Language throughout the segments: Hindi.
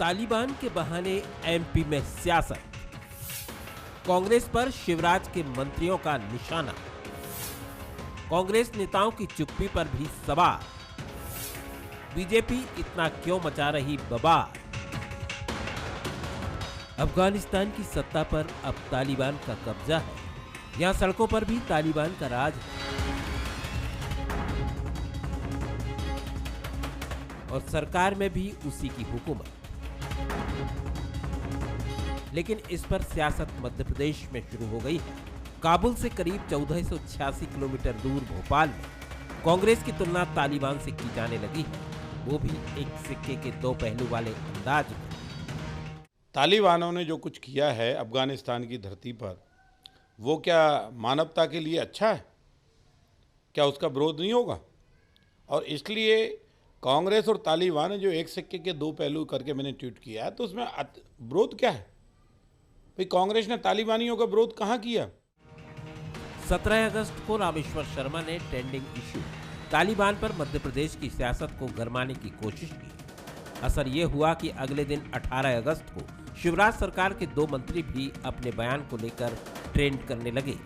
तालिबान के बहाने एमपी में सियासत, कांग्रेस पर शिवराज के मंत्रियों का निशाना, कांग्रेस नेताओं की चुप्पी पर भी सवाल, बीजेपी इतना क्यों मचा रही बवाल। अफगानिस्तान की सत्ता पर अब तालिबान का कब्जा है, यहां सड़कों पर भी तालिबान का राज है और सरकार में भी उसी की हुकूमत। लेकिन इस पर सियासत मध्य प्रदेश में शुरू हो गई है। काबुल से करीब 1486 किलोमीटर दूर भोपाल में कांग्रेस की तुलना तालिबान से की जाने लगी है, वो भी एक सिक्के के दो पहलू वाले अंदाज में। तालिबानों ने जो कुछ किया है अफगानिस्तान की धरती पर, वो क्या मानवता के लिए अच्छा है? क्या उसका विरोध नहीं होगा? और इसलिए कांग्रेस और तालिबान जो एक सिक्के के दो पहलू करके मैंने ट्वीट किया है, तो उसमें विरोध क्या है भाई? कांग्रेस ने तालिबानियों का विरोध कहाँ किया? 17 अगस्त को रामेश्वर शर्मा ने ट्रेंडिंग इशू तालिबान पर मध्य प्रदेश की सियासत को गरमाने की कोशिश की। असर ये हुआ कि अगले दिन 18 अगस्त को शिवराज सरकार के दो मंत्री भी अपने बयान को लेकर ट्रेंड करने लगे।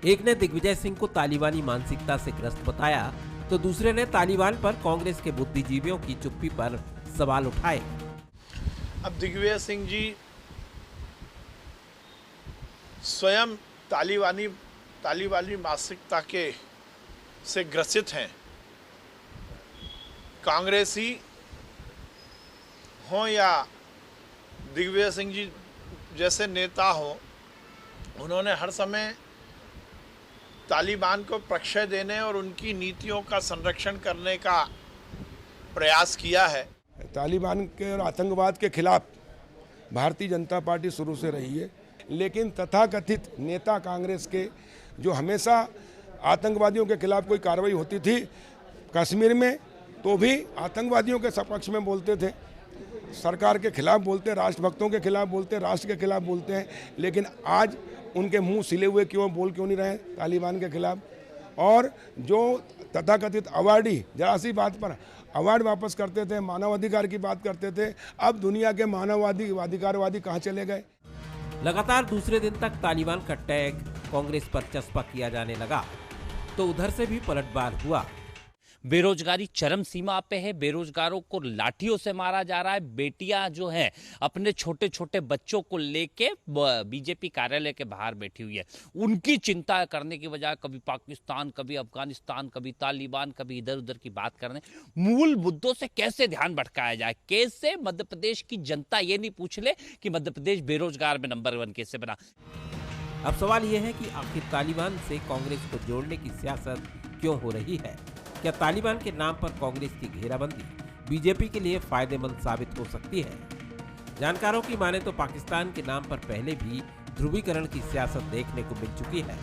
एक ने दिग्विजय सिंह को तालिबानी मानसिकता से ग्रस्त बताया, तो दूसरे ने तालिबान पर कांग्रेस के बुद्धिजीवियों की चुप्पी पर सवाल उठाए। अब दिग्विजय सिंह जी स्वयं तालिबानी मानसिकता के से ग्रसित हैं। कांग्रेसी हों या दिग्विजय सिंह जी जैसे नेता हो, उन्होंने हर समय तालिबान को प्रश्रय देने और उनकी नीतियों का संरक्षण करने का प्रयास किया है। तालिबान के और आतंकवाद के खिलाफ भारतीय जनता पार्टी शुरू से रही है, लेकिन तथाकथित नेता कांग्रेस के जो हमेशा आतंकवादियों के खिलाफ कोई कार्रवाई होती थी कश्मीर में, तो भी आतंकवादियों के सपक्ष में बोलते थे, सरकार के खिलाफ बोलते, राष्ट्रभक्तों के खिलाफ बोलते, राष्ट्र के खिलाफ बोलते हैं। लेकिन आज उनके मुंह सिले हुए बोल क्यों नहीं रहे तालिबान के खिलाफ? और जो तथाकथित अवार्डी जरा सी बात पर अवार्ड वापस करते थे, मानवाधिकार की बात करते थे, अब दुनिया के मानवाधिकारवादी कहाँ चले गए? लगातार दूसरे दिन तक तालिबान का टैग कांग्रेस पर चस्पा किया जाने लगा, तो उधर से भी पलटवार हुआ। बेरोजगारी चरम सीमा पे है, बेरोजगारों को लाठियों से मारा जा रहा है। बेटियां जो हैं अपने छोटे छोटे बच्चों को लेके बीजेपी कार्यालय के बाहर बैठी हुई है। उनकी चिंता करने की बजाय कभी पाकिस्तान, कभी अफगानिस्तान, कभी तालिबान, कभी इधर उधर की बात करने, मूल मुद्दों से कैसे ध्यान भटकाया जाए, कैसे मध्य प्रदेश की जनता ये नहीं पूछ ले कि मध्य प्रदेश बेरोजगार में नंबर 1 कैसे बना। अब सवाल यह है कि आखिर तालिबान से कांग्रेस को जोड़ने की सियासत क्यों हो रही है? क्या तालिबान के नाम पर कांग्रेस की घेराबंदी बीजेपी के लिए फायदेमंद साबित हो सकती है? जानकारों की माने तो पाकिस्तान के नाम पर पहले भी ध्रुवीकरण की सियासत देखने को मिल चुकी है।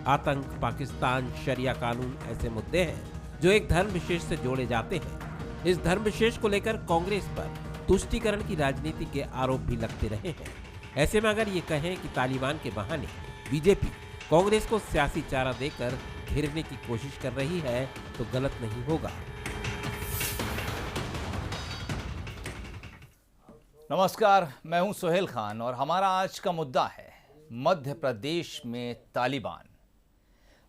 आतंक, पाकिस्तान, शरिया कानून ऐसे मुद्दे हैं जो एक धर्म विशेष से जोड़े जाते हैं। इस धर्म विशेष को लेकर कांग्रेस पर तुष्टीकरण की राजनीति के आरोप भी लगते रहे हैं। ऐसे में अगर ये कहें कि तालिबान के बहाने बीजेपी कांग्रेस को सियासी चारा देकर घेरने की कोशिश कर रही है, तो गलत नहीं होगा। नमस्कार, मैं हूं सोहेल खान और हमारा आज का मुद्दा है मध्य प्रदेश में तालिबान।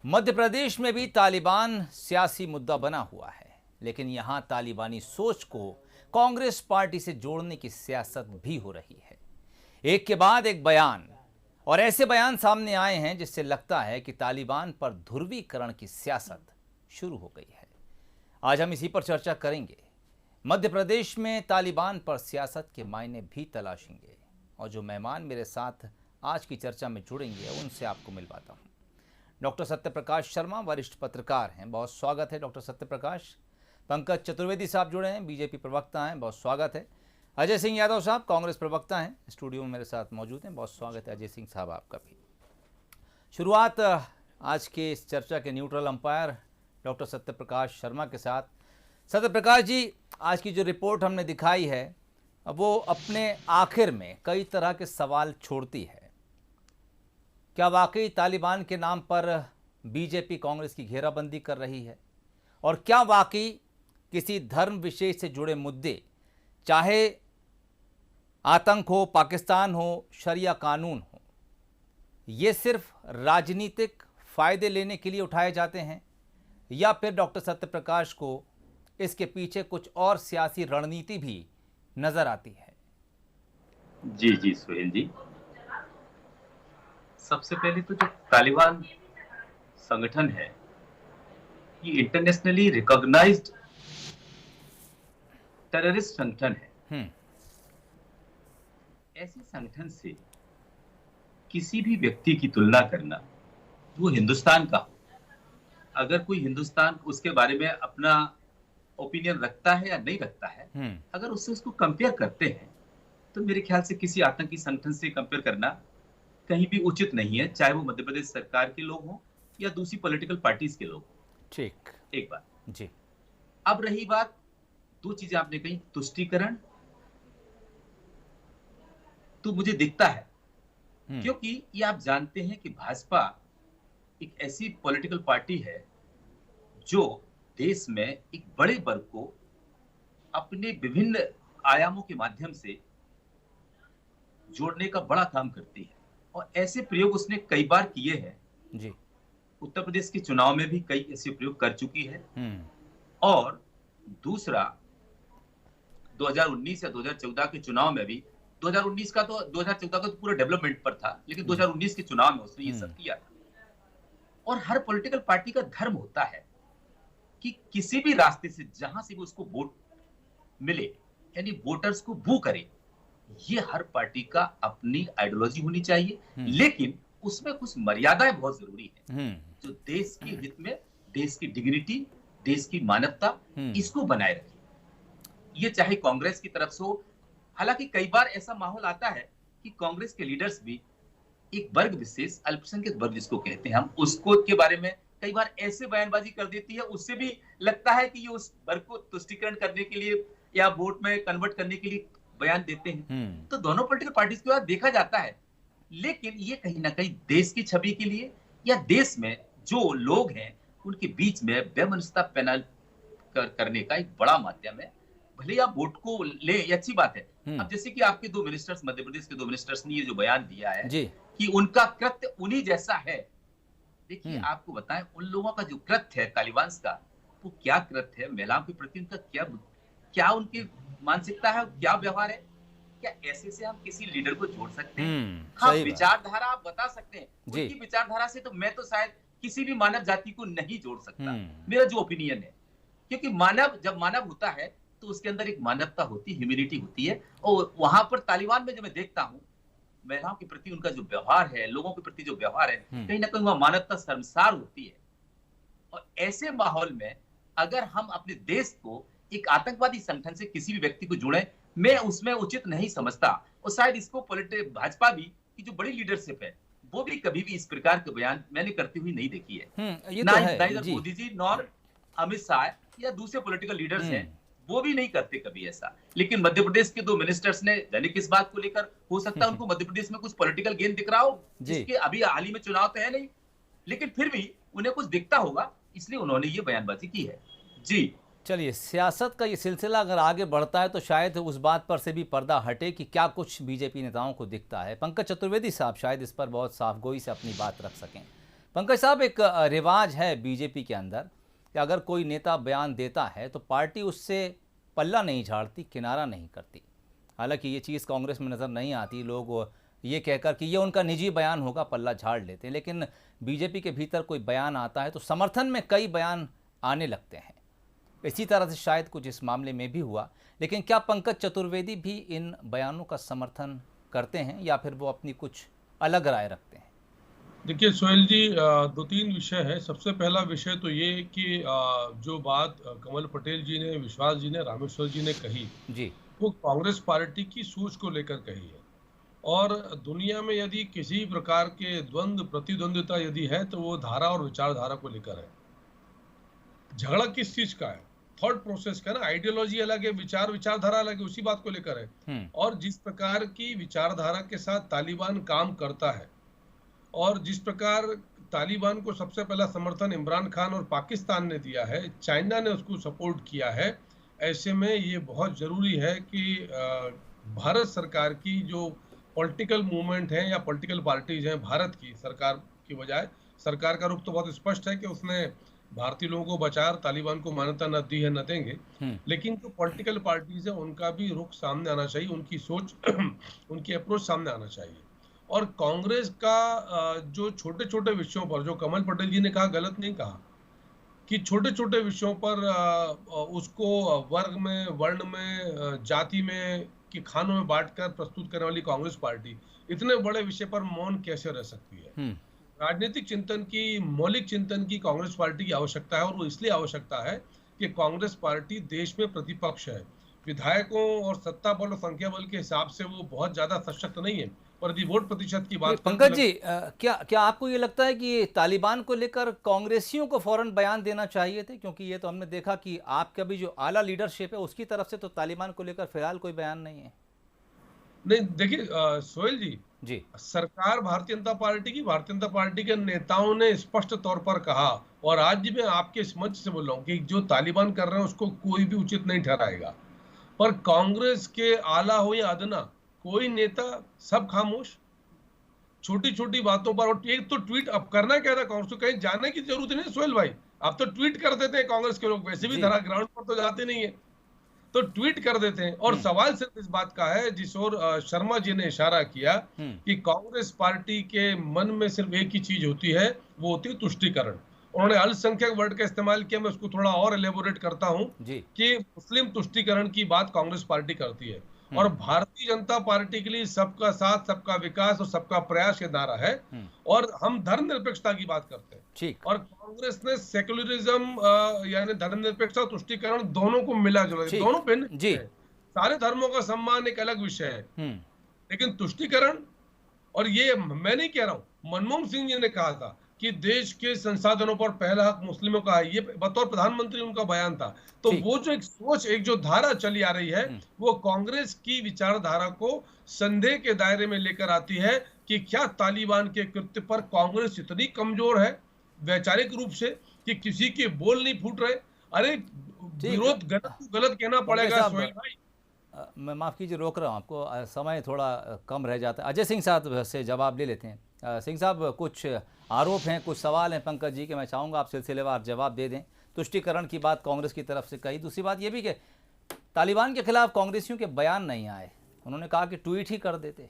मध्य प्रदेश में भी तालिबान सियासी मुद्दा बना हुआ है, लेकिन यहां तालिबानी सोच को कांग्रेस पार्टी से जोड़ने की सियासत भी हो रही है। एक के बाद एक बयान और ऐसे बयान सामने आए हैं जिससे लगता है कि तालिबान पर ध्रुवीकरण की सियासत शुरू हो गई है। आज हम इसी पर चर्चा करेंगे। मध्य प्रदेश में तालिबान पर सियासत के मायने भी तलाशेंगे और जो मेहमान मेरे साथ आज की चर्चा में जुड़ेंगे उनसे आपको मिलवाता हूं। डॉक्टर सत्यप्रकाश शर्मा वरिष्ठ पत्रकार हैं, बहुत स्वागत है डॉक्टर सत्यप्रकाश। पंकज चतुर्वेदी साहब जुड़े हैं, बीजेपी प्रवक्ता हैं, बहुत स्वागत है। अजय सिंह यादव साहब कांग्रेस प्रवक्ता हैं, स्टूडियो में मेरे साथ मौजूद हैं, बहुत स्वागत है अजय सिंह साहब आपका भी। शुरुआत आज के इस चर्चा के neutral umpire doctor Satyaprakash Sharma के साथ। सत्यप्रकाश जी, आज की जो रिपोर्ट हमने दिखाई है वो अपने आखिर में कई तरह के सवाल छोड़ती है। क्या वाकई तालिबान के नाम पर बीजेपी कांग्रेस की घेराबंदी कर रही है? और क्या वाकई किसी धर्म विशेष से जुड़े मुद्दे, चाहे आतंक हो, पाकिस्तान हो, शरिया कानून हो, ये सिर्फ राजनीतिक फायदे लेने के लिए उठाए जाते हैं या फिर डॉक्टर सत्यप्रकाश को इसके पीछे कुछ और सियासी रणनीति भी नजर आती है? जी जी सुहेल जी, सबसे पहले तो जो तालिबान संगठन है ये इंटरनेशनली रिकॉग्नाइज्ड टेररिस्ट संगठन है। ऐसे संगठन से किसी भी व्यक्ति की तुलना करना, वो हिंदुस्तान का, अगर कोई हिंदुस्तान उसके बारे में अपना ओपिनियन रखता है या नहीं रखता है, अगर उससे उसको कंपेयर करते हैं तो मेरे ख्याल से किसी आतंकी संगठन से कंपेयर करना कहीं भी उचित नहीं है, चाहे वो मध्य प्रदेश सरकार के लोग हों या दूसरी पॉलिटिकल पार्टीज के लोग। ठीक, एक बात जी। अब रही बात, दो चीजें आपने कही, तुष्टीकरण, तो मुझे दिखता है क्योंकि ये आप जानते हैं कि भाजपा एक ऐसी पॉलिटिकल पार्टी है जो देश में एक बड़े वर्ग को अपने विभिन्न आयामों के माध्यम से जोड़ने का बड़ा काम करती है, और ऐसे प्रयोग उसने कई बार किए हैं जी। उत्तर प्रदेश के चुनाव में भी कई ऐसे प्रयोग कर चुकी है। और दूसरा 2019 या 2014 के चुनाव में भी, 2019 का तो 2014 का तो पूरा डेवलपमेंट पर था, लेकिन 2019 के चुनाव में उसने ये सब किया था। और हर पॉलिटिकल पार्टी का धर्म होता है कि किसी भी रास्ते से जहां से भी उसको वोट मिले, यानी वोटर्स को बू करे, ये हर पार्टी का अपनी आइडियोलॉजी होनी चाहिए, लेकिन उसमें कुछ मर्यादाएं बहुत जरूरी है जो देश के हित में, देश की डिग्निटी, देश की मानवता, इसको बनाए रखे। ये चाहे कांग्रेस की तरफ से हो, हालांकि कई बार ऐसा माहौल आता है कि कांग्रेस के लीडर्स भी एक वर्ग विशेष, अल्पसंख्यक वर्ग जिसको कहते हैं हम, उसको के बारे में कई बार ऐसे बयानबाजी कर देती है, उससे भी लगता है कि ये उस वर्ग को तुष्टीकरण करने के लिए या वोट में कन्वर्ट करने के लिए बयान देते हैं। तो दोनों पॉलिटिकल पार्टीज के बाद देखा जाता है, लेकिन ये कहीं ना कहीं देश की छवि के लिए या देश में जो लोग हैं उनके बीच में वैमनस्यता पैदा करने का एक बड़ा माध्यम है। भले आप वोट को ले, ये अच्छी बात है। अब जैसे कि आपके दो मिनिस्टर्स, मध्य प्रदेश के दो मिनिस्टर्स ने ये जो बयान दिया है कि उनका कृत्य उन्हीं जैसा है, देखिए आपको बताएं उन लोगों का जो कृत्य है तालिबान का, वो क्या कृत्य है, महिलाओं के प्रति उनका क्या उनकी मानसिकता है, क्या व्यवहार है, क्या ऐसे से हम किसी लीडर को जोड़ सकते हैं? हाँ, विचारधारा आप बता सकते हैं, उनकी विचारधारा से तो मैं तो शायद किसी भी मानव जाति को नहीं जोड़ सकता, मेरा जो ओपिनियन है। क्योंकि मानव जब मानव होता है तो उसके अंदर एक मानवता होती है, ह्यूमैनिटी होती है, और वहां पर तालिबान में जब मैं देखता हूँ महिलाओं के प्रति उनका जो व्यवहार है, लोगों के प्रति जो व्यवहार है, कहीं ना कहीं वह मानवता शर्मसार होती है। और ऐसे माहौल में अगर हम अपने देश को एक आतंकवादी संगठन से किसी भी व्यक्ति को जोड़े, मैं उसमें उचित नहीं समझता। और शायद इसको भाजपा भी की जो बड़ी लीडरशिप है वो भी कभी भी इस प्रकार के बयान मैंने करती हुई नहीं देखी है। ना मोदी जी नॉर अमित शाह या दूसरे पॉलिटिकल लीडर्स हैं, वो भी नहीं करते कभी ऐसा। लेकिन मध्य प्रदेश के दो मिनिस्टर्स ने जाने किस बात को लेकर, हो सकता है उनको मध्य प्रदेश में कुछ पॉलिटिकल गेन दिख रहा हो, जिसके अभी हाल ही में चुनाव तो है नहीं, लेकिन फिर भी उन्हें कुछ दिखता होगा, इसलिए उन्होंने ये बयानबाजी की है। जी चलिए, सियासत का ये सिलसिला अगर आगे बढ़ता है तो शायद उस बात पर से भी पर्दा हटे कि क्या कुछ बीजेपी नेताओं को दिखता है। पंकज चतुर्वेदी साहब शायद इस पर बहुत साफगोई से अपनी बात रख सकें। पंकज साहब, एक रिवाज है बीजेपी के अंदर कि अगर कोई नेता बयान देता है तो पार्टी उससे पल्ला नहीं झाड़ती, किनारा नहीं करती। हालांकि ये चीज़ कांग्रेस में नज़र नहीं आती, लोग ये कहकर कि ये उनका निजी बयान होगा पल्ला झाड़ लेते हैं, लेकिन बीजेपी के भीतर कोई बयान आता है तो समर्थन में कई बयान आने लगते हैं। इसी तरह से शायद कुछ इस मामले में भी हुआ, लेकिन क्या पंकज चतुर्वेदी भी इन बयानों का समर्थन करते हैं या फिर वो अपनी कुछ अलग राय रखते हैं? देखिए सोहेल जी, दो तीन विषय है। सबसे पहला विषय तो ये कि जो बात कमल पटेल जी ने, विश्वास जी ने, रामेश्वर जी ने कही जी, वो कांग्रेस पार्टी की सोच को लेकर कही है। और दुनिया में यदि किसी प्रकार के द्वंद्व प्रतिद्वंद्विता यदि है तो वो धारा और विचारधारा को लेकर है। झगड़ा किस चीज का है? थॉट प्रोसेस का ना। आइडियोलॉजी अलग है, विचारधारा अलग है, उसी बात को लेकर है। और जिस प्रकार की विचारधारा के साथ तालिबान काम करता है और जिस प्रकार तालिबान को सबसे पहला समर्थन इमरान खान और पाकिस्तान ने दिया है, चाइना ने उसको सपोर्ट किया है, ऐसे में ये बहुत जरूरी है कि भारत सरकार की जो पॉलिटिकल मूवमेंट है या पॉलिटिकल पार्टीज हैं भारत की सरकार की बजाय, सरकार का रुख तो बहुत स्पष्ट है कि उसने भारतीय लोगों को बचाया, तालिबान को मान्यता न दी है, न देंगे। लेकिन जो पॉलिटिकल पार्टीज है उनका भी रुख सामने आना चाहिए, उनकी सोच उनकी अप्रोच सामने आना चाहिए। और कांग्रेस का जो छोटे छोटे विषयों पर, जो कमल पटेल जी ने कहा, गलत नहीं कहा कि छोटे छोटे विषयों पर उसको वर्ग में, वर्ण में, जाति में कि खानों में बांटकर प्रस्तुत करने वाली कांग्रेस पार्टी इतने बड़े विषय पर मौन कैसे रह सकती है। राजनीतिक चिंतन की, मौलिक चिंतन की कांग्रेस पार्टी की आवश्यकता है, और वो इसलिए आवश्यकता है कि कांग्रेस पार्टी देश में प्रतिपक्ष है। विधायकों और सत्ता बल और संख्या बल के हिसाब से वो बहुत ज्यादा सशक्त नहीं है, पर यदि वोट प्रतिशत की बात, पंकज जी, क्या आपको ये लगता है कि तालिबान को लेकर कांग्रेसियों को फौरन बयान देना चाहिए थे? क्योंकि ये तो हमने देखा कि आपका भी जो आला लीडरशिप है उसकी तरफ से तो तालिबान को लेकर फिलहाल कोई बयान नहीं है। नहीं, देखिए सोहेल जी, सरकार भारतीय जनता पार्टी की, भारतीय जनता पार्टी के नेताओं ने स्पष्ट तौर पर कहा, और आज भी मैं आपके इस मंच से बोल रहा हूँ कि जो तालिबान कर रहे हैं उसको कोई भी उचित नहीं ठहराएगा। पर कांग्रेस के आला हो या अदना, कोई नेता, सब खामोश, छोटी छोटी बातों पर। और एक तो ट्वीट अब करना क्या था कांग्रेस को, कहीं जाने की जरूरत नहीं सोहेल भाई, अब तो ट्वीट कर देते हैं कांग्रेस के लोग, वैसे भी धरा ग्राउंड पर तो जाते नहीं है, तो ट्वीट कर देते हैं। और सवाल सिर्फ इस बात का है, जिस ओर शर्मा जी ने इशारा किया कि कांग्रेस पार्टी के मन में सिर्फ एक ही चीज होती है, वो होती है तुष्टीकरण। उन्होंने अल्पसंख्यक वर्ड का इस्तेमाल किया, मैं उसको थोड़ा और एलेबोरेट करता हूं कि मुस्लिम तुष्टीकरण की बात कांग्रेस पार्टी करती है। और भारतीय जनता पार्टी के लिए सबका साथ, सबका विकास और सबका प्रयास ये नारा है, और हम धर्मनिरपेक्षता की बात करते हैं। ठीक। और कांग्रेस ने सेक्युलरिज्म यानी धर्मनिरपेक्षता और तुष्टीकरण दोनों को मिला जुला, दोनों भिन्न है। सारे धर्मों का सम्मान एक अलग विषय है, लेकिन तुष्टीकरण, और ये मैं नहीं कह रहा हूं, मनमोहन सिंह जी ने कहा था कि देश के संसाधनों पर पहला हक मुस्लिमों का है, ये बतौर प्रधानमंत्री उनका बयान था। तो वो जो एक सोच, एक जो धारा चली आ रही है, वो कांग्रेस की विचारधारा को संदेह के दायरे में लेकर आती है कि क्या तालिबान के कृत्य पर कांग्रेस इतनी कमजोर है वैचारिक रूप से कि किसी के बोल नहीं फूट रहे। अरे विरोध गलत कहना पड़ेगा सोहेल भाई। मैं माफ कीजिए, रोक रहा हूँ आपको, समय थोड़ा कम रह जाता है। अजय सिंह साहब से जवाब ले लेते हैं। सिंह साहब, कुछ आरोप हैं, कुछ सवाल हैं पंकज जी के, मैं चाहूँगा आप सिलसिलेवार जवाब दे दें। तुष्टीकरण की बात कांग्रेस की तरफ से कही, दूसरी बात ये भी कि तालिबान के खिलाफ कांग्रेसियों के बयान नहीं आए, उन्होंने कहा कि ट्वीट ही कर देते।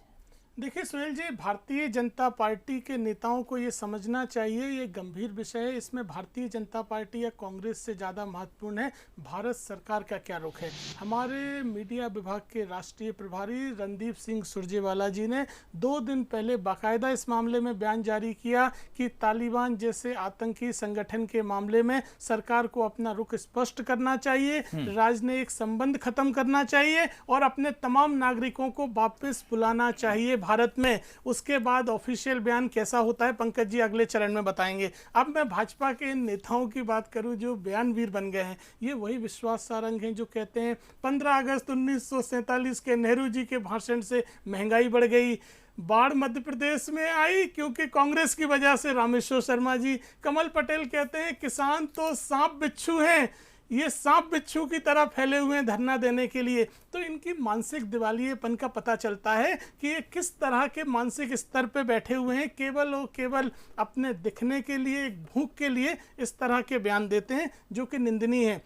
देखिए सोहेल जी, भारतीय जनता पार्टी के नेताओं को ये समझना चाहिए, ये गंभीर विषय है। इसमें भारतीय जनता पार्टी या कांग्रेस से ज़्यादा महत्वपूर्ण है भारत सरकार का क्या रुख है। हमारे मीडिया विभाग के राष्ट्रीय प्रभारी रणदीप सिंह सुरजेवाला जी ने 2 दिन पहले बाकायदा इस मामले में बयान जारी किया कि तालिबान जैसे आतंकी संगठन के मामले में सरकार को अपना रुख स्पष्ट करना चाहिए, राजनयिक संबंध खत्म करना चाहिए और अपने तमाम नागरिकों को वापस बुलाना चाहिए भारत में। उसके बाद ऑफिशियल बयान कैसा होता है पंकज जी अगले चरण में बताएंगे। अब मैं भाजपा के नेताओं की बात करूं जो बयानवीर बन गए हैं, ये वही विश्वास सारंग हैं जो कहते हैं 15 अगस्त 1947 के नेहरू जी के भाषण से महंगाई बढ़ गई, बाढ़ मध्य प्रदेश में आई क्योंकि कांग्रेस की वजह से। रामेश्वर शर्मा जी, कमल पटेल कहते हैं किसान तो सांप बिच्छू हैं, ये सांप बिच्छू की तरह फैले हुए हैं धरना देने के लिए। तो इनकी मानसिक दिवालियेपन का पता चलता है कि ये किस तरह के मानसिक स्तर पे बैठे हुए हैं, केवल और केवल अपने दिखने के लिए, एक भूख के लिए इस तरह के बयान देते हैं जो कि निंदनीय है।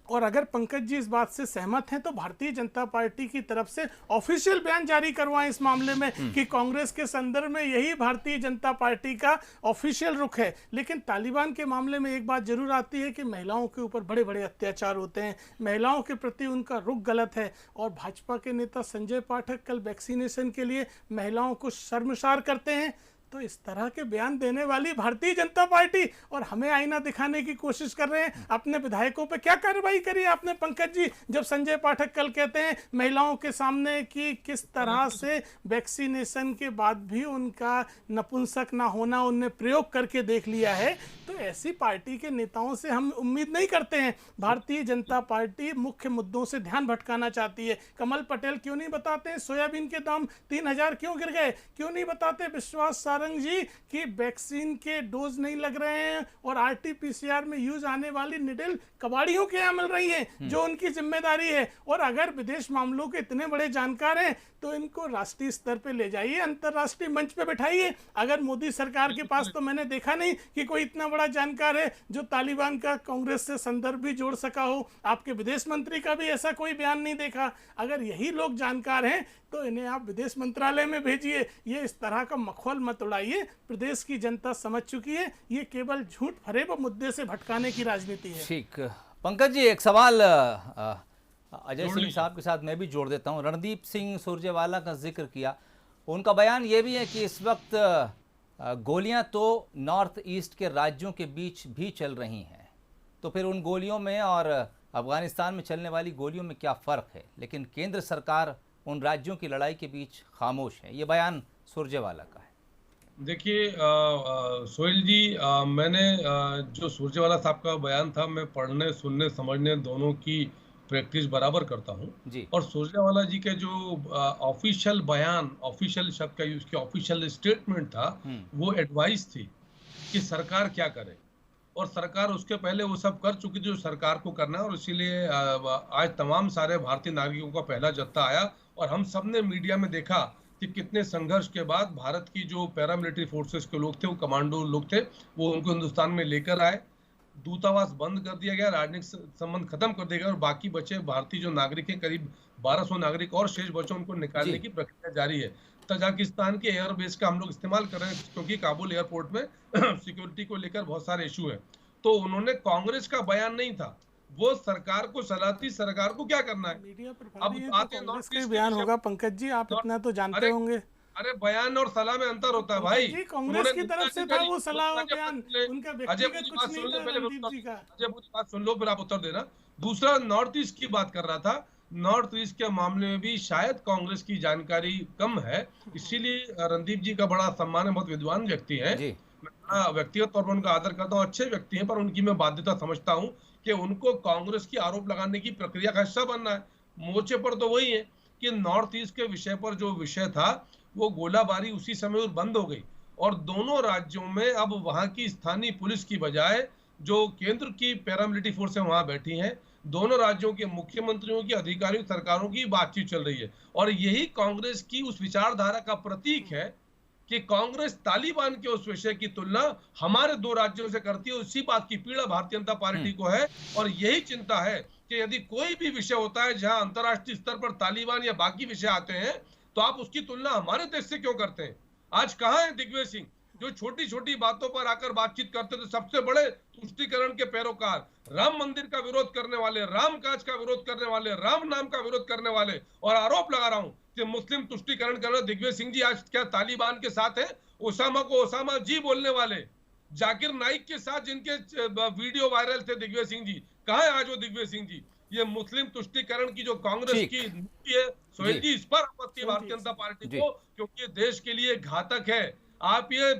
और अगर पंकज जी इस बात से सहमत हैं तो भारतीय जनता पार्टी की तरफ से ऑफिशियल बयान जारी करवाएं इस मामले में कि कांग्रेस के संदर्भ में यही भारतीय जनता पार्टी का ऑफिशियल रुख है। लेकिन तालिबान के मामले में एक बात जरूर आती है कि महिलाओं के ऊपर बड़े बड़े अत्याचार होते हैं, महिलाओं के प्रति उनका रुख गलत है। और भाजपा के नेता संजय पाठक कल वैक्सीनेशन के लिए महिलाओं को शर्मसार करते हैं। तो इस तरह के बयान देने वाली भारतीय जनता पार्टी और हमें आईना दिखाने की कोशिश कर रहे हैं। अपने विधायकों पे क्या कार्रवाई करी आपने पंकज जी, जब संजय पाठक कल कहते हैं महिलाओं के सामने कि किस तरह से वैक्सीनेशन के बाद भी उनका नपुंसक ना होना उनने प्रयोग करके देख लिया है। तो ऐसी पार्टी के नेताओं से हम उम्मीद नहीं करते हैं। भारतीय जनता पार्टी मुख्य मुद्दों से ध्यान भटकाना चाहती है। कमल पटेल क्यों नहीं बताते सोयाबीन के दाम 3000 क्यों गिर गए, क्यों नहीं बताते विश्वास सारंग जी कि वैक्सीन के डोज नहीं लग रहे हैं और आरटीपीसीआर में यूज आने वाली निडल कबाड़ियों के यहाँ मिल रही है, जो उनकी जिम्मेदारी है। और अगर विदेश मामलों के इतने बड़े जानकार हैं तो इनको राष्ट्रीय स्तर पे ले जाइए, अंतर्राष्ट्रीय मंच पे बैठाइए। अगर मोदी सरकार के पास तो मैंने देखा नहीं कि कोई इतना बड़ा जानकार है जो तालिबान का कांग्रेस से संदर्भ भी जोड़ सका हो। आपके विदेश मंत्री का भी ऐसा कोई बयान नहीं देखा। अगर यही लोग जानकार हैं तो इन्हें आप विदेश मंत्रालय में भेजिए। ये इस तरह का मखौल मत उड़ाइए। प्रदेश की जनता समझ चुकी है ये केवल झूठ फरेब मुद्दे से भटकाने की राजनीति है। ठीक, पंकज जी एक सवाल अजय सिंह साहब के साथ मैं भी जोड़ देता हूं। रणदीप सिंह सुरजेवाला का जिक्र किया, उनका बयान ये भी है कि इस वक्त गोलियां तो नॉर्थ ईस्ट के राज्यों के बीच भी चल रही हैं, तो फिर उन गोलियों में और अफगानिस्तान में चलने वाली गोलियों में क्या फ़र्क है, लेकिन केंद्र सरकार उन राज्यों की लड़ाई के बीच खामोश है। ये बयान सुरजेवाला का है। देखिए सोहेल जी, मैंने जो सुरजेवाला साहब का बयान था, मैं पढ़ने सुनने समझने दोनों की प्रैक्टिस बराबर करता हूं जी। और सुरजेवाला जी के जो ऑफिशियल बयान, ऑफिशियल शब्द का यूज किया, ऑफिशियल स्टेटमेंट था, वो एडवाइस थी कि सरकार क्या करे, और सरकार उसके पहले वो सब कर चुकी थी जो सरकार को करना है। और इसीलिए आज तमाम सारे भारतीय नागरिकों का पहला जत्था आया और हम सब ने मीडिया में देखा कि कितने संघर्ष के बाद भारत की जो पैरामिलिट्री फोर्सेस के लोग थे, वो कमांडो लोग थे, वो उनको हिंदुस्तान में लेकर आए। दूतावास बंद कर दिया गया, राजनीतिक संबंध खत्म कर दिया गया, और बाकी बचे भारतीय जो नागरिक हैं, करीब 1200 नागरिक और शेष बचे, उनको निकालने की प्रक्रिया जारी है। तजाकिस्तान के एयरबेस का हम लोग इस्तेमाल कर रहे हैं क्योंकि काबुल एयरपोर्ट में सिक्योरिटी को लेकर बहुत सारे इशू हैं। तो उन्होंने कांग्रेस का बयान नहीं था, वो सरकार को सलाह थी सरकार को क्या करना है। अब कांग्रेस का बयान होगा पंकज जी, आप इतना तो जानते होंगे। अरे बयान और सलाह में अंतर होता है भाई। कांग्रेस की तरफ से था वो सलाह और बयान, उनका व्यक्तिगत कुछ नहीं था रणदीप जी का। अजय मुझे बात सुन लो फिर आप उत्तर देना। दूसरा, नॉर्थ ईस्ट की बात कर रहा था। नॉर्थ ईस्ट के मामले में भी शायद कांग्रेस की जानकारी कम है, इसीलिए रणदीप जी का बड़ा सम्मान है, बहुत विद्वान व्यक्ति है, मैं व्यक्तिगत तौर पर उनका आदर करता हूँ, अच्छे व्यक्ति हैं, पर उनकी मैं बाध्यता समझता हूँ कि उनको कांग्रेस की आरोप लगाने की प्रक्रिया का हिस्सा बनना है। मोर्चे पर तो वही है कि नॉर्थ ईस्ट के विषय पर जो विषय था वो गोलाबारी उसी समय बंद हो गई, और दोनों राज्यों में अब वहां की स्थानीय पुलिस की बजाय जो केंद्र की पैरामिलिट्री फोर्स है वहां बैठी हैं। दोनों राज्यों के मुख्यमंत्रियों की, अधिकारियों, सरकारों की बातचीत चल रही है, और यही कांग्रेस की उस विचारधारा का प्रतीक है कि कांग्रेस तालिबान के उस विषय की तुलना हमारे दो राज्यों से करती है। उसी बात की पीड़ा भारतीय जनता पार्टी को है, और यही चिंता है कि यदि कोई भी विषय होता है जहां अंतर्राष्ट्रीय स्तर पर तालिबान या बाकी विषय आते हैं, तो आप उसकी तुलना हमारे देश से क्यों करते हैं। आज कहां है दिग्विजय सिंह, जो छोटी छोटी बातों पर आकर बातचीत करते थे, सबसे बड़े तुष्टीकरण के पैरोकार, राम मंदिर का विरोध करने वाले, राम काज का विरोध करने वाले, राम नाम का विरोध करने वाले, और आरोप लगा रहा हूं कि मुस्लिम तुष्टीकरण कर रहे दिग्विजय सिंह जी आज क्या तालिबान के साथ है। ओसामा को ओसामा जी बोलने वाले, जाकिर नाइक के साथ जिनके वीडियो वायरल थे दिग्विजय सिंह जी, कहां है आज वो दिग्विजय सिंह जी। ये मुस्लिम तुष्टीकरण की जो कांग्रेस की नीति है सोहेल जी, इस पर आपत्ति भारतीय जनता पार्टी को, क्योंकि ये देश के लिए घातक है। आप ये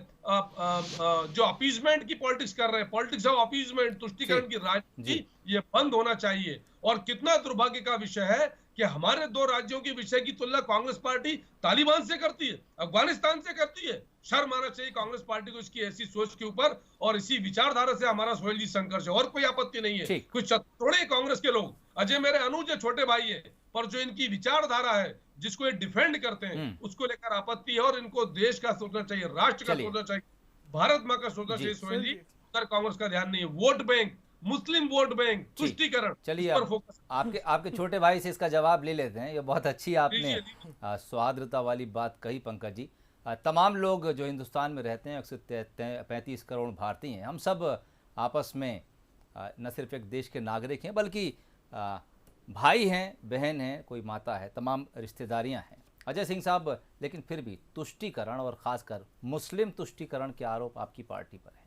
जो अपीजमेंट की पॉलिटिक्स कर रहे हैं, पॉलिटिक्स ऑफ अपीजमेंट, तुष्टीकरण की राजनीति, ये बंद होना चाहिए। और कितना दुर्भाग्य का विषय है कि हमारे दो राज्यों के विषय की तुलना कांग्रेस पार्टी तालिबान से करती है, अफगानिस्तान से करती है। शर्म आना चाहिए कांग्रेस पार्टी को इसकी ऐसी सोच के ऊपर, और इसी विचारधारा से हमारा सोहेल जी संघर्ष है, और कोई आपत्ति नहीं है। कुछ थोड़े कांग्रेस के लोग, अजय मेरे अनुज है, छोटे भाई है, पर जो इनकी विचारधारा है, जिसको ये डिफेंड करते हैं, उसको लेकर आपत्ति है, और इनको देश का सोचना चाहिए, राष्ट्र का सोचना चाहिए, भारत माँ का सोचना चाहिए सोहेल जी। उधर कांग्रेस का ध्यान नहीं है। वोट बैंक, मुस्लिम वोट बैंक, तुष्टीकरण, चलिए आपके छोटे भाई से इसका जवाब ले लेते हैं। ये बहुत अच्छी आपने सौहार्दता वाली बात कही पंकज जी। तमाम लोग जो हिंदुस्तान में रहते हैं, 135 करोड़ भारतीय हैं, हम सब आपस में न सिर्फ एक देश के नागरिक हैं, बल्कि भाई हैं, बहन हैं, कोई माता है, तमाम रिश्तेदारियां हैं। अजय सिंह साहब, लेकिन फिर भी तुष्टीकरण और ख़ासकर मुस्लिम तुष्टीकरण के आरोप आपकी पार्टी पर है।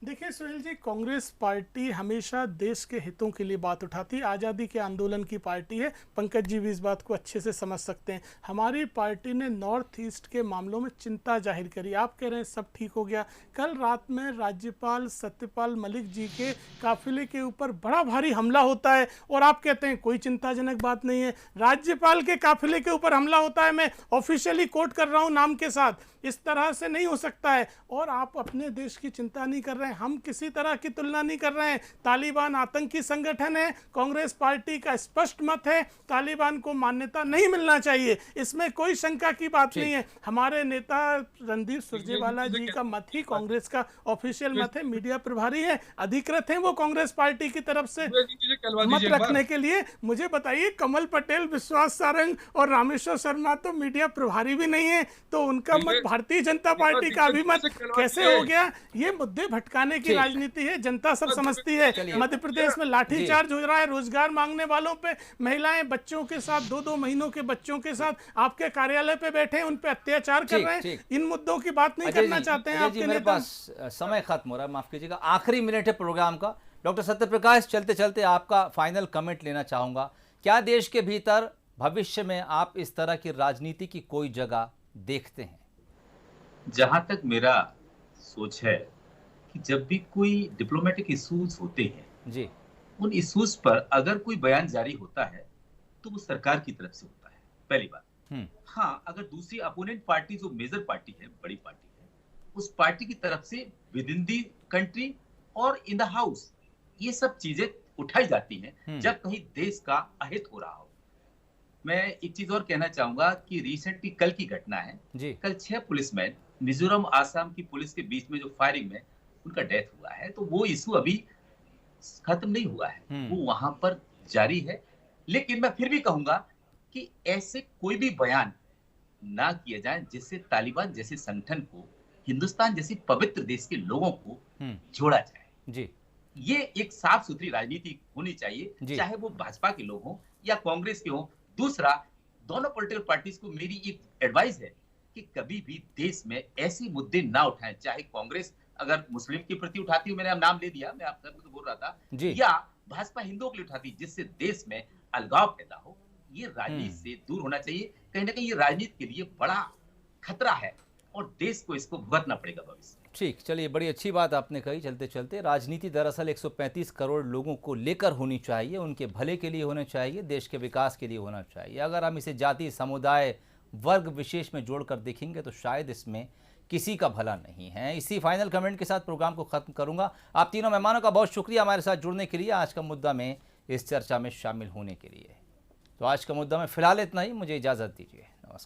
देखिए सुहेल जी, कांग्रेस पार्टी हमेशा देश के हितों के लिए बात उठाती है। आज़ादी के आंदोलन की पार्टी है, पंकज जी भी इस बात को अच्छे से समझ सकते हैं। हमारी पार्टी ने नॉर्थ ईस्ट के मामलों में चिंता जाहिर करी। आप कह रहे हैं सब ठीक हो गया। कल रात में राज्यपाल सत्यपाल मलिक जी के काफिले के ऊपर बड़ा भारी हमला होता है और आप कहते हैं कोई चिंताजनक बात नहीं है। राज्यपाल के काफिले के ऊपर हमला होता है, मैं ऑफिशियली कोट कर रहा हूं नाम के साथ, इस तरह से नहीं हो सकता है। और आप अपने देश की चिंता नहीं कर रहे हैं, हम किसी तरह की तुलना नहीं कर रहे हैं। तालिबान आतंकी संगठन है, कांग्रेस पार्टी का स्पष्ट मत है तालिबान को मान्यता नहीं मिलना चाहिए, इसमें कोई शंका की बात नहीं है। हमारे नेता रणदीप सुरजेवाला जी का मत ही कांग्रेस का ऑफिशियल मत है, मीडिया प्रभारी है, अधिकृत हैं वो कांग्रेस पार्टी की तरफ से मत रखने के लिए। मुझे बताइए, कमल पटेल, विश्वास सारंग और रामेश्वर शर्मा तो मीडिया प्रभारी भी नहीं है, तो उनका मत भारतीय जनता पार्टी का भी मत कैसे हो गया? ये मुद्दे भटकाने की राजनीति है, जनता सब समझती है। मध्य प्रदेश में लाठीचार्ज हो रहा है रोजगार मांगने वालों पे, महिलाएं बच्चों के साथ 2-2 महीनों के बच्चों के साथ आपके कार्यालय पे बैठे हैं, उन पे अत्याचार कर रहे हैं। इन मुद्दों की बात नहीं करना चाहते हैं आपके मेरे पास समय खत्म हो रहा है, माफ कीजिएगा, आखिरी मिनट है प्रोग्राम का। डॉक्टर सत्यप्रकाश, चलते चलते आपका फाइनल कमेंट लेना चाहूंगा। क्या देश के भीतर भविष्य में आप इस तरह की राजनीति की कोई जगह देखते हैं? जहां तक मेरा सोच है कि जब भी कोई डिप्लोमेटिक इश्यूज होते हैं जी, उन इश्यूज पर अगर कोई बयान जारी होता है तो वो सरकार की तरफ से होता है, पहली बात। हाँ, अगर दूसरी अपोनेंट पार्टी जो मेजर पार्टी है, बड़ी पार्टी है, उस पार्टी की तरफ से विद इन दी कंट्री और इन द हाउस ये सब चीजें उठाई जाती हैं जब कहीं देश का अहित हो रहा हो। मैं एक चीज और कहना चाहूंगा कि रिसेंटली कल की घटना है जी। कल 6 पुलिसमैन मिजोरम आसाम की पुलिस के बीच में जो फायरिंग में उनका डेथ हुआ है, तो वो इशू अभी खत्म नहीं हुआ है, वो वहां पर जारी है। लेकिन मैं फिर भी कहूंगा कि ऐसे कोई भी बयान ना किए जाए जिससे तालिबान जैसे संगठन को हिंदुस्तान जैसे पवित्र देश के लोगों को जोड़ा जाए जी। ये एक साफ सुथरी राजनीति होनी चाहिए, चाहे वो भाजपा के लोग हों या कांग्रेस के हों। दूसरा, दोनों पॉलिटिकल पार्टीज को मेरी एक एडवाइस है कि कभी भी देश में ऐसे मुद्दे ना उठाएं, चाहे कांग्रेस अगर मुस्लिम के प्रति उठाती हूँ, मैंने अब नाम ले दिया, मैं आप सबको बोल रहा था, या भाजपा हिंदुओं के लिए उठाती, जिससे देश में अलगाव पैदा हो। ये राजनीति से दूर होना चाहिए। कहीं ना कहीं ये राजनीति के लिए बड़ा खतरा है और देश को इसको भुगतना पड़ेगा भविष्य। ठीक, चलिए, बड़ी अच्छी बात आपने कही। चलते चलते, राजनीति दरअसल 135 करोड़ लोगों को लेकर होनी चाहिए, उनके भले के लिए होना चाहिए, देश के विकास के लिए होना चाहिए। अगर हम इसे जाति, समुदाय, वर्ग विशेष में जोड़कर देखेंगे तो शायद इसमें किसी का भला नहीं है। इसी फाइनल कमेंट के साथ प्रोग्राम को खत्म करूंगा। आप तीनों मेहमानों का बहुत शुक्रिया हमारे साथ जुड़ने के लिए, आज का मुद्दा में इस चर्चा में शामिल होने के लिए। तो आज का मुद्दा में फिलहाल इतना ही, मुझे इजाज़त दीजिए। नमस्कार।